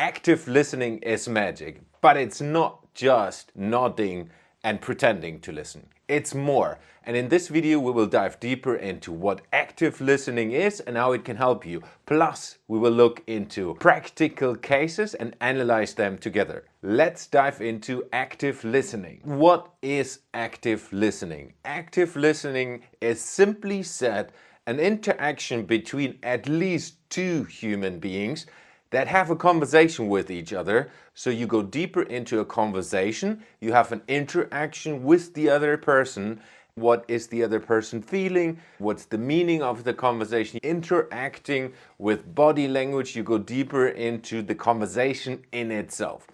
Active listening is magic, but it's not just nodding and pretending to listen. It's more. And in this video, we will dive deeper into what active listening is and how it can help you. Plus, we will look into practical cases and analyze them together. Let's dive into active listening. What is active listening? Active listening is simply said an interaction between at least two human beings that have a conversation with each other. So you go deeper into a conversation, you have an interaction with the other person. What is the other person feeling? What's the meaning of the conversation? Interacting with body language, you go deeper into the conversation in itself.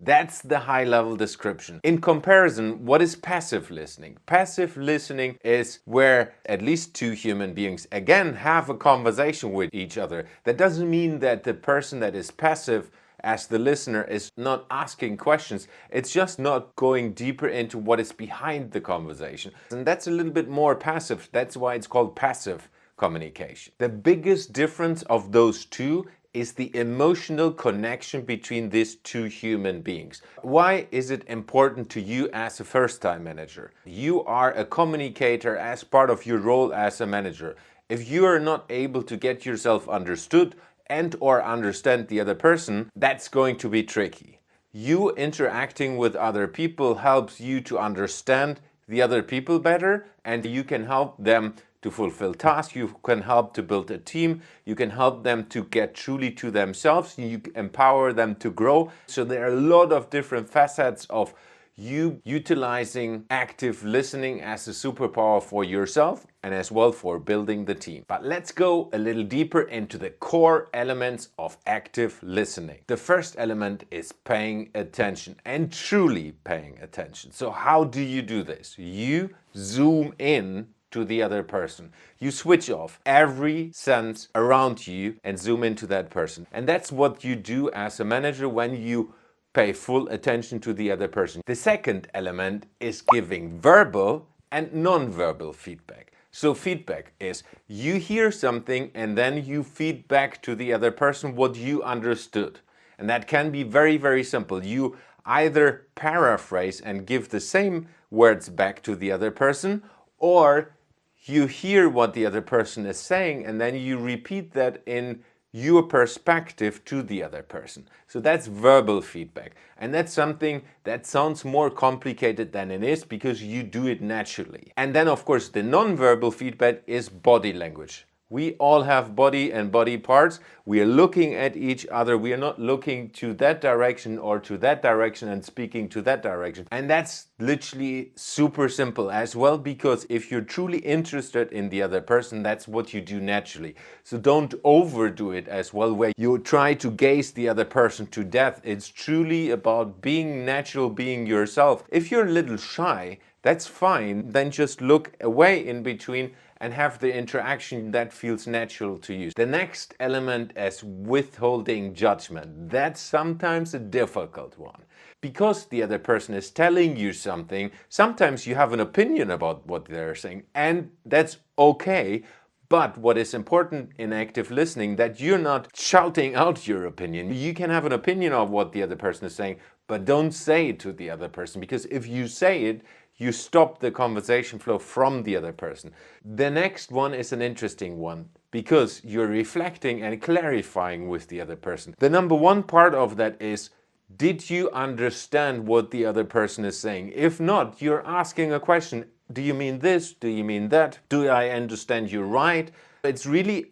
That's the high-level description. In comparison, what is passive listening? Passive listening is where at least two human beings, again, have a conversation with each other. That doesn't mean that the person that is passive as the listener is not asking questions. It's just not going deeper into what is behind the conversation. And that's a little bit more passive. That's why it's called passive communication. The biggest difference of those two is the emotional connection between these two human beings. Why is it important to you as a first-time manager? You are a communicator as part of your role as a manager. If you are not able to get yourself understood and or understand the other person, that's going to be tricky. You interacting with other people helps you to understand the other people better, and you can help them to fulfill tasks, you can help to build a team, you can help them to get truly to themselves, you empower them to grow. So there are a lot of different facets of you utilizing active listening as a superpower for yourself and as well for building the team. But let's go a little deeper into the core elements of active listening. The first element is paying attention and truly paying attention. So how do you do this? You zoom in to the other person. You switch off every sense around you and zoom into that person. And that's what you do as a manager when you pay full attention to the other person. The second element is giving verbal and non-verbal feedback. So feedback is you hear something and then you feed back to the other person what you understood. And that can be very, very simple. You either paraphrase and give the same words back to the other person, or you hear what the other person is saying and then you repeat that in your perspective to the other person. So that's verbal feedback. And that's something that sounds more complicated than it is because you do it naturally. And then of course the non-verbal feedback is body language. We all have body and body parts. We are looking at each other. We are not looking to that direction or to that direction and speaking to that direction. And that's literally super simple as well, because if you're truly interested in the other person, that's what you do naturally. So don't overdo it as well, where you try to gaze the other person to death. It's truly about being natural, being yourself. If you're a little shy, that's fine. Then just look away in between and have the interaction that feels natural to you. The next element is withholding judgment. That's sometimes a difficult one. Because the other person is telling you something, sometimes you have an opinion about what they're saying, and that's okay. But what is important in active listening, that you're not shouting out your opinion. You can have an opinion of what the other person is saying, but don't say it to the other person, because if you say it, you stop the conversation flow from the other person. The next one is an interesting one because you're reflecting and clarifying with the other person. The number one part of that is, did you understand what the other person is saying? If not, you're asking a question. Do you mean this? Do you mean that? Do I understand you right? It's really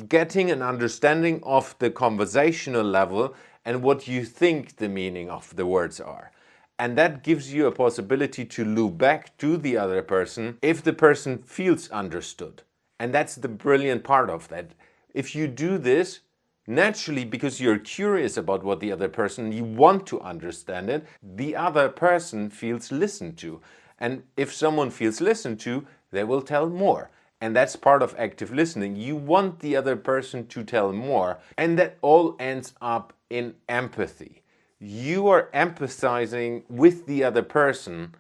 getting an understanding of the conversational level and what you think the meaning of the words are. And that gives you a possibility to loop back to the other person if the person feels understood. And that's the brilliant part of that. If you do this naturally, because you're curious about what the other person, you want to understand it, the other person feels listened to. And if someone feels listened to, they will tell more. And that's part of active listening. You want the other person to tell more. And that all ends up in empathy. You are empathizing with the other person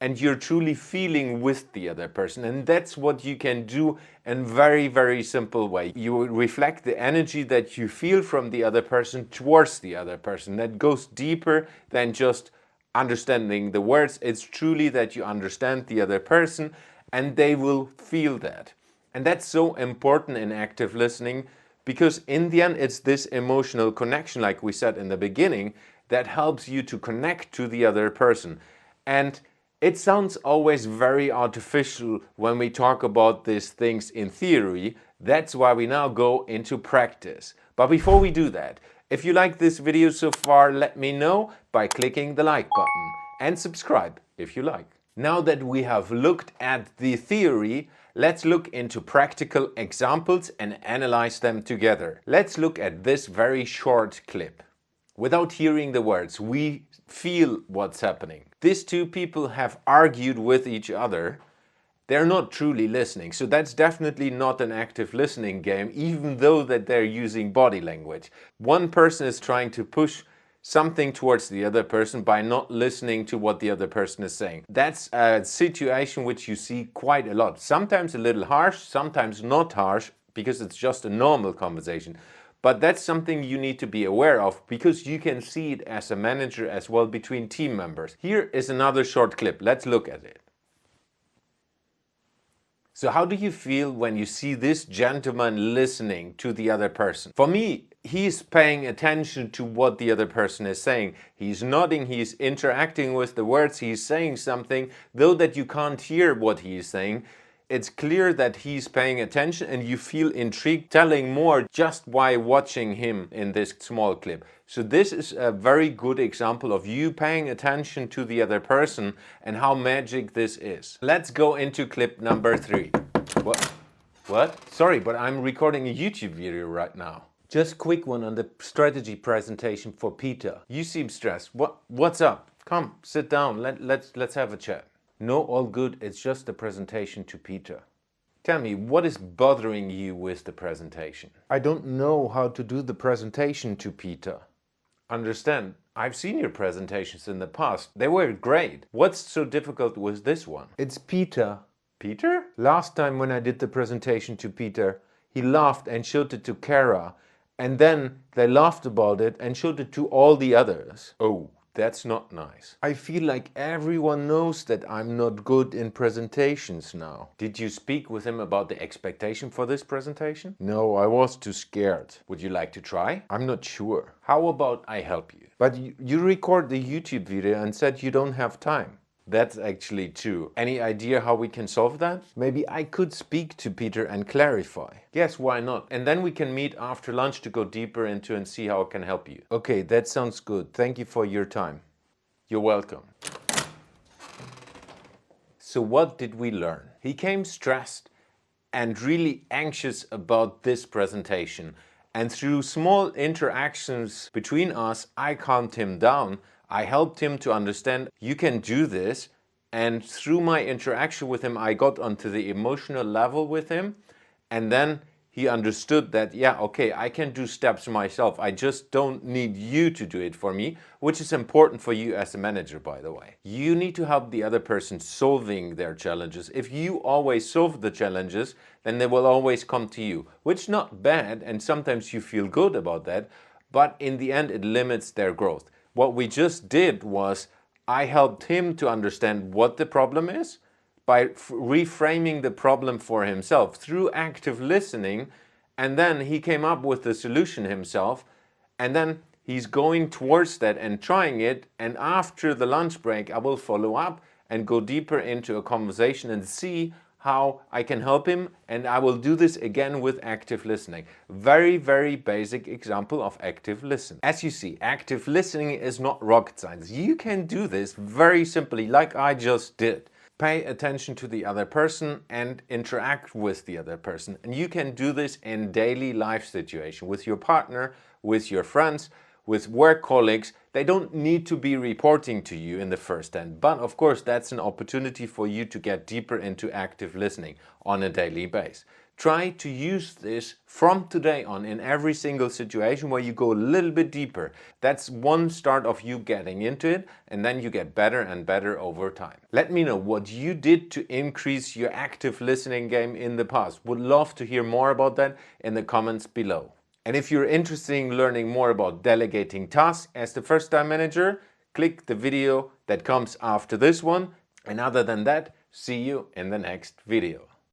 and you're truly feeling with the other person. And that's what you can do in very, very simple way. You will reflect the energy that you feel from the other person towards the other person. That goes deeper than just understanding the words. It's truly that you understand the other person and they will feel that. And that's so important in active listening, because in the end it's this emotional connection, like we said in the beginning, that helps you to connect to the other person. And it sounds always very artificial when we talk about these things in theory. That's why we now go into practice. But before we do that, if you like this video so far, let me know by clicking the like button and subscribe if you like. Now that we have looked at the theory, let's look into practical examples and analyze them together. Let's look at this very short clip. Without hearing the words, we feel what's happening. These two people have argued with each other. They're not truly listening. So that's definitely not an active listening game, even though that they're using body language. One person is trying to push something towards the other person by not listening to what the other person is saying. That's a situation which you see quite a lot. Sometimes a little harsh, sometimes not harsh, because it's just a normal conversation. But that's something you need to be aware of, because you can see it as a manager as well between team members. Here is another short clip. Let's look at it. So how do you feel when you see this gentleman listening to the other person? For me, he's paying attention to what the other person is saying. He's nodding, he's interacting with the words, he's saying something, though that you can't hear what he's saying. It's clear that he's paying attention and you feel intrigued, telling more just by watching him in this small clip. So this is a very good example of you paying attention to the other person and how magic this is. Let's go into clip number 3. What? Sorry, but I'm recording a YouTube video right now. Just quick one on the strategy presentation for Peter. You seem stressed. What's up? Come, sit down. Let's have a chat. No, all good. It's just the presentation to Peter. Tell me, what is bothering you with the presentation? I don't know how to do the presentation to Peter. Understand, I've seen your presentations in the past. They were great. What's so difficult with this one? It's Peter. Peter? Last time when I did the presentation to Peter, he laughed and showed it to Kara. And then they laughed about it and showed it to all the others. Oh. That's not nice. I feel like everyone knows that I'm not good in presentations now. Did you speak with him about the expectation for this presentation? No, I was too scared. Would you like to try? I'm not sure. How about I help you? But you record the YouTube video and said you don't have time. That's actually true. Any idea how we can solve that? Maybe I could speak to Peter and clarify. Yes, why not? And then we can meet after lunch to go deeper into and see how I can help you. Okay, that sounds good. Thank you for your time. You're welcome. So what did we learn? He came stressed and really anxious about this presentation. And through small interactions between us, I calmed him down. I helped him to understand you can do this, and through my interaction with him I got onto the emotional level with him, and then he understood that, yeah, okay, I can do steps myself. I just don't need you to do it for me, which is important for you as a manager, by the way. You need to help the other person solving their challenges. If you always solve the challenges, then they will always come to you, which is not bad, and sometimes you feel good about that, but in the end it limits their growth. What we just did was I helped him to understand what the problem is by reframing the problem for himself through active listening, and then he came up with the solution himself, and then he's going towards that and trying it, and after the lunch break I will follow up and go deeper into a conversation and see how I can help him, and I will do this again with active listening. Very, very basic example of active listening. As you see, active listening is not rocket science. You can do this very simply, like I just did. Pay attention to the other person and interact with the other person. And you can do this in daily life situation with your partner, with your friends, with work colleagues. They don't need to be reporting to you in the first hand, but of course that's an opportunity for you to get deeper into active listening on a daily basis. Try to use this from today on in every single situation where you go a little bit deeper. That's one start of you getting into it, and then you get better and better over time. Let me know what you did to increase your active listening game in the past. Would love to hear more about that in the comments below. And if you're interested in learning more about delegating tasks as the first-time manager, click the video that comes after this one. And other than that, see you in the next video.